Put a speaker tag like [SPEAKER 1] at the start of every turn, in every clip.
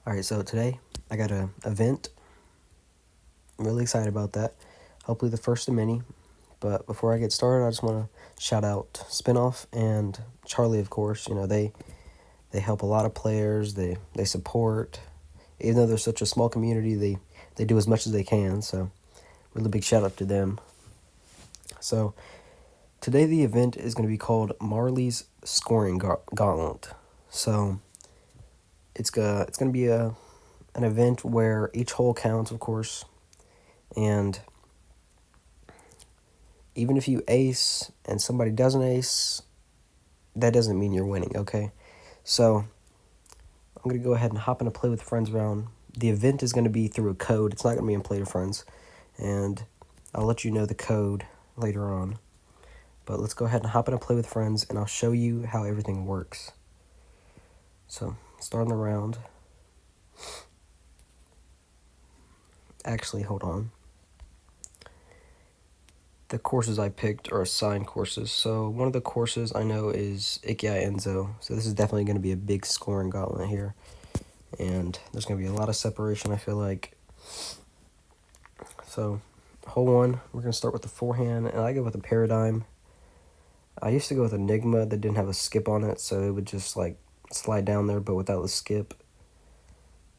[SPEAKER 1] Alright, so today I got an event. I'm really excited about that. Hopefully the first of many. But before I get started, I just want to shout out Spinoff and Charlie, of course. You know, they help a lot of players. They support. Even though they're such a small community, they do as much as they can. So really big shout out to them. So today the event is going to be called Marley's Scoring Gauntlet. So it's going to be an event where each hole counts, of course, and even if you ace and somebody doesn't ace, that doesn't mean you're winning, okay? So I'm going to go ahead and hop in a Play with Friends round. The event is going to be through a code. It's not going to be in Play with Friends, and I'll let you know the code later on. But let's go ahead and hop in a Play with Friends, and I'll show you how everything works. So, starting the round. Actually, hold on. The courses I picked are assigned courses. So one of the courses I know is Ikiai Enzo. So this is definitely going to be a big scoring gauntlet here. And there's going to be a lot of separation, I feel like. So hole one, we're going to start with the forehand. And I go with a Paradigm. I used to go with Enigma that didn't have a skip on it. So it would just like slide down there, but without the skip.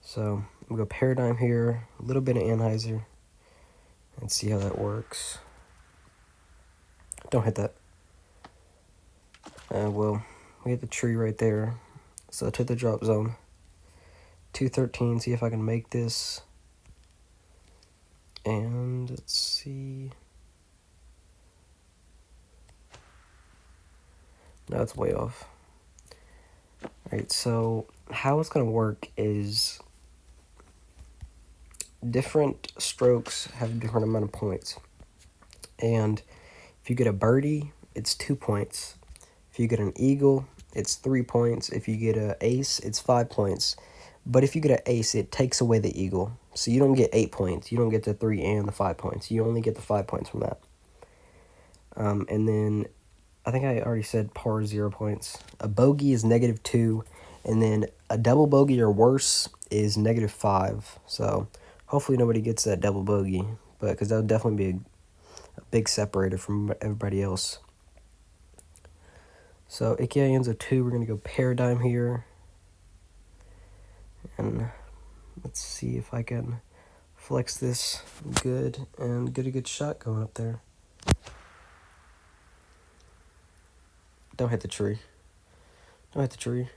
[SPEAKER 1] So we go Paradigm here. A little bit of Anheuser. And see how that works. Don't hit that. Well, we hit the tree right there. So to the drop zone. 213, see if I can make this. And let's see. No, it's way off. Alright, so how it's going to work is different strokes have a different amount of points. And if you get a birdie, it's 2 points. If you get an eagle, it's 3 points. If you get an ace, it's 5 points. But if you get an ace, it takes away the eagle. So you don't get 8 points. You don't get the 3 and the 5 points. You only get the 5 points from that. And then I think I already said par 0 points. A bogey is -2. And then a double bogey or worse is -5. So hopefully nobody gets that double bogey. But because that would definitely be a big separator from everybody else. So Ikiai Enzo 2, we're going to go Paradigm here. And let's see if I can flex this good and get a good shot going up there. Don't hit the tree. Don't hit the tree.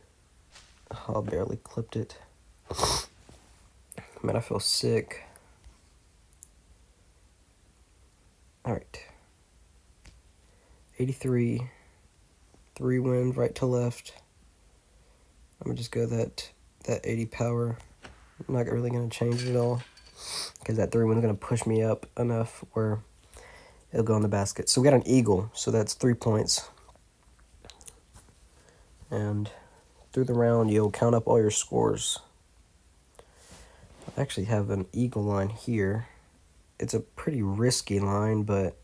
[SPEAKER 1] Oh, I barely clipped it. Man, I feel sick. Alright. 83. 3 wind, right to left. I'm going to just go that 80 power. I'm not really going to change it at all. Because that 3 wind's going to push me up enough where it'll go in the basket. So we got an eagle. So that's 3 points. And through the round, you'll count up all your scores. I actually have an eagle line here. It's a pretty risky line, but,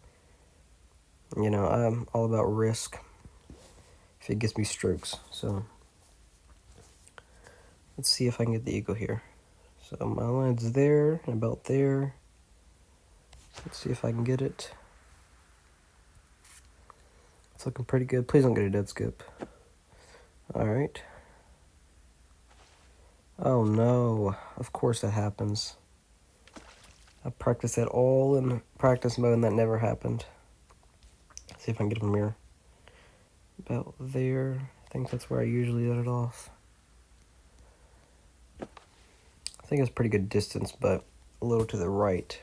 [SPEAKER 1] you know, I'm all about risk if it gets me strokes. So let's see if I can get the eagle here. So my line's there and about there. Let's see if I can get it. It's looking pretty good. Please don't get a dead skip. Alright. Oh no, of course that happens. I practiced that all in practice mode and that never happened. Let's see if I can get from here. About there. I think that's where I usually let it off. I think it's pretty good distance, but a little to the right.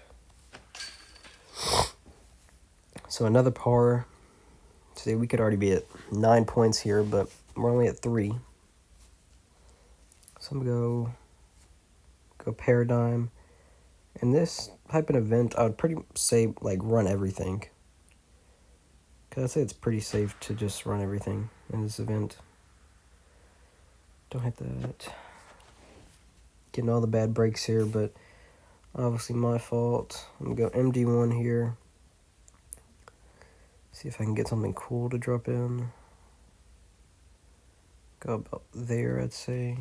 [SPEAKER 1] So another par. See, we could already be at 9 points here, but we're only at 3. So I'm gonna go Paradigm. In this type of event, I would pretty say like run everything. Cause I'd say it's pretty safe to just run everything in this event. Don't hit that. Getting all the bad breaks here, but obviously my fault. I'm gonna go MD1 here. See if I can get something cool to drop in. Go about there, I'd say.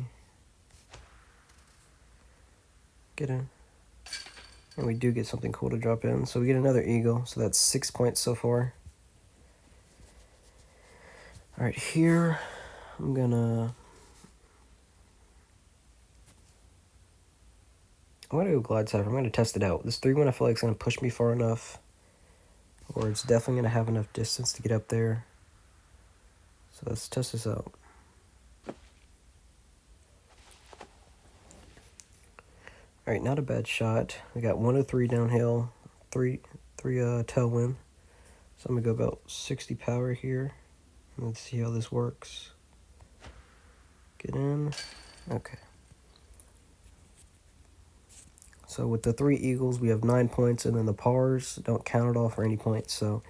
[SPEAKER 1] get in. And we do get something cool to drop in. So we get another eagle. So that's 6 points so far. All right, here I'm gonna go glide cipher. I'm gonna test it out. This 3-1 I feel like is gonna push me far enough, or it's definitely gonna have enough distance to get up there. So let's test this out. All right, not a bad shot. We got 103 downhill, three tailwind. So I'm gonna go about 60 power here. Let's see how this works. Get in. Okay. So with the 3 eagles, we have 9 points, and then the pars don't count it all for any points. So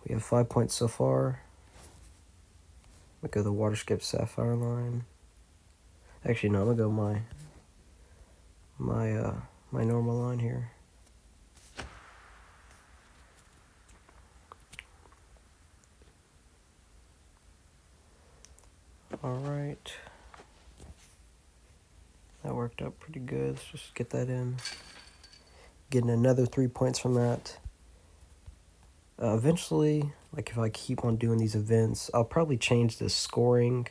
[SPEAKER 1] we have 5 points so far. We go the water skip sapphire line. Actually, no, I'm gonna go my normal line here. All right. That worked out pretty good. Let's just get that in. Getting another 3 points from that. Eventually, like if I keep on doing these events, I'll probably change the scoring,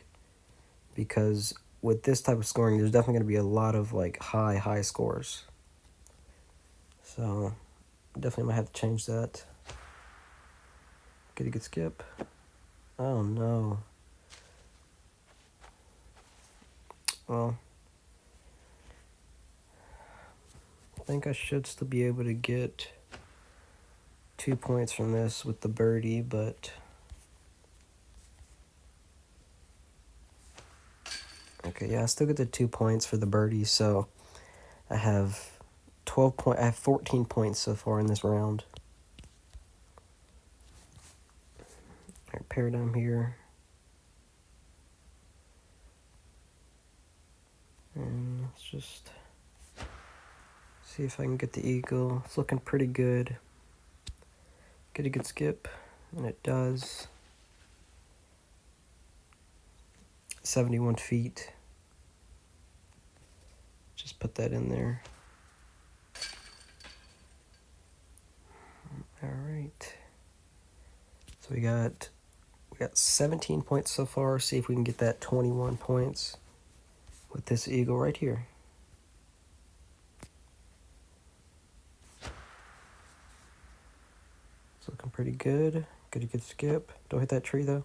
[SPEAKER 1] because with this type of scoring, there's definitely going to be a lot of like high scores. So definitely might have to change that. Get a good skip. Oh no. Well, I think I should still be able to get 2 points from this with the birdie, but okay, yeah, I still get the 2 points for the birdie, so I have 14 points so far in this round. All right, paradigm here. And let's just see if I can get the eagle. It's looking pretty good. Get a good skip, and it does. 71 feet. Just put that in there. All right. So we got 17 points so far. See if we can get that 21 points with this eagle right here. It's looking pretty good. Get a good skip. Don't hit that tree though.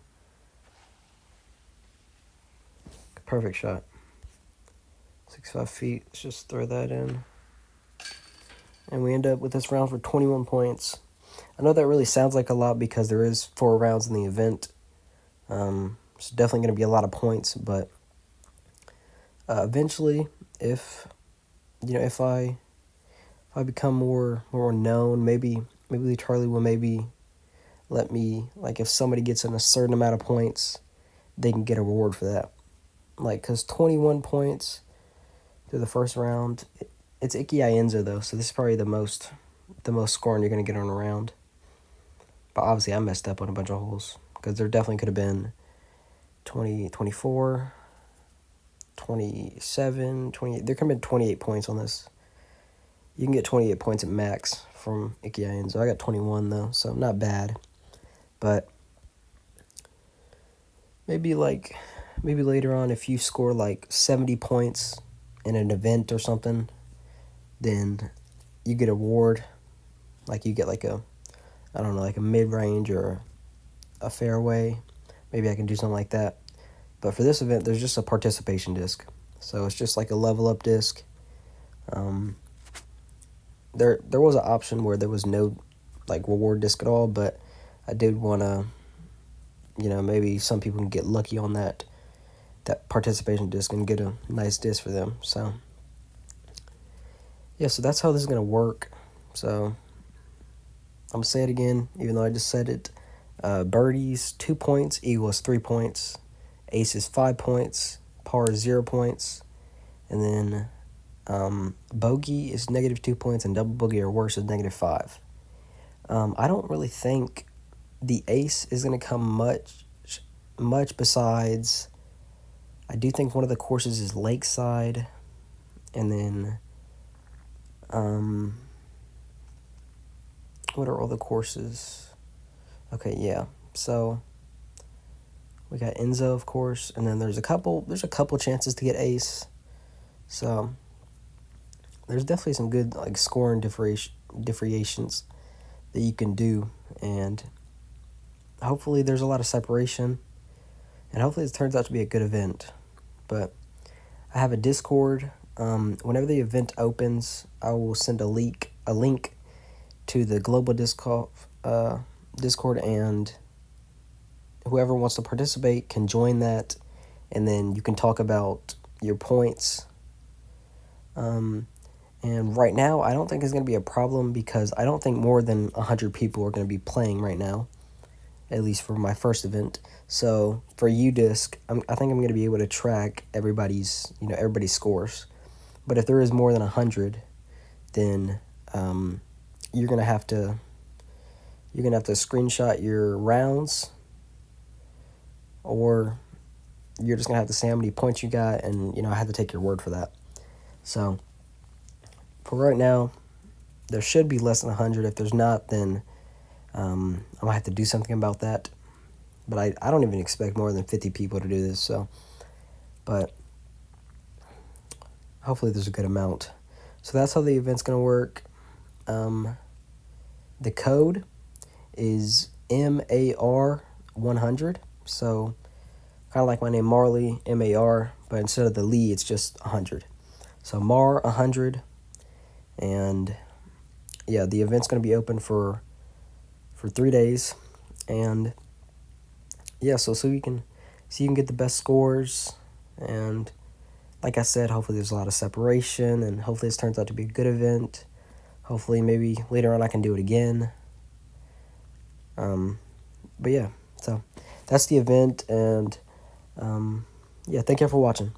[SPEAKER 1] Perfect shot. 65 feet. Let's just throw that in. And we end up with this round for 21 points. I know that really sounds like a lot because there is 4 rounds in the event. It's definitely going to be a lot of points, but eventually, if I become more known, maybe Charlie will maybe let me, like, if somebody gets in a certain amount of points, they can get a reward for that. Like, because 21 points through the first round, it's Icky Ienzo though, so this is probably the most scoring you're going to get on a round. But obviously I messed up on a bunch of holes, because there definitely could have been 20, 24, 27, 28. There could have been 28 points on this. You can get 28 points at max from Icky Ienzo. I got 21 though, so not bad. But maybe later on, if you score like 70 points in an event or something, then you get a reward. Like you get like a mid-range or a fairway. Maybe I can do something like that. But for this event, there's just a participation disc. So it's just like a level up disc. There was an option where there was no like reward disc at all, but I did want to, maybe some people can get lucky on that participation disc and get a nice disc for them. So yeah, so that's how this is going to work. So I'm going to say it again, even though I just said it. Birdies, 2 points. Eagle is 3 points. Ace is 5 points. Par is 0 points. And then bogey is -2 points, and double bogey or worse is -5. I don't really think the ace is going to come much besides, I do think one of the courses is Lakeside, and then What are all the courses? Okay, yeah. So we got Enzo, of course, and then there's a couple chances to get ace. So there's definitely some good like scoring differentiations that you can do, and hopefully there's a lot of separation, and hopefully it turns out to be a good event. But I have a Discord. Whenever the event opens, I will send a link to the global Discord, and whoever wants to participate can join that, and then you can talk about your points. And right now, I don't think it's going to be a problem because I don't think more than 100 people are going to be playing right now, at least for my first event. So for UDisc, I think I'm going to be able to track everybody's scores. But if there is more than 100, then you're gonna have to screenshot your rounds, or you're just gonna have to say how many points you got, and I have to take your word for that. So for right now, there should be less than 100. If there's not, then I'm gonna have to do something about that. But I don't even expect more than 50 people to do this. So, but hopefully there's a good amount. So that's how the event's gonna work. The code is MAR100. So kind of like my name Marley, MAR, but instead of the Lee, it's just 100. So MAR100, and yeah, the event's going to be open for 3 days, and yeah, so you can get the best scores, and like I said, hopefully there's a lot of separation, and hopefully this turns out to be a good event. Hopefully maybe later on I can do it again. But yeah, so that's the event, and yeah, thank you for watching.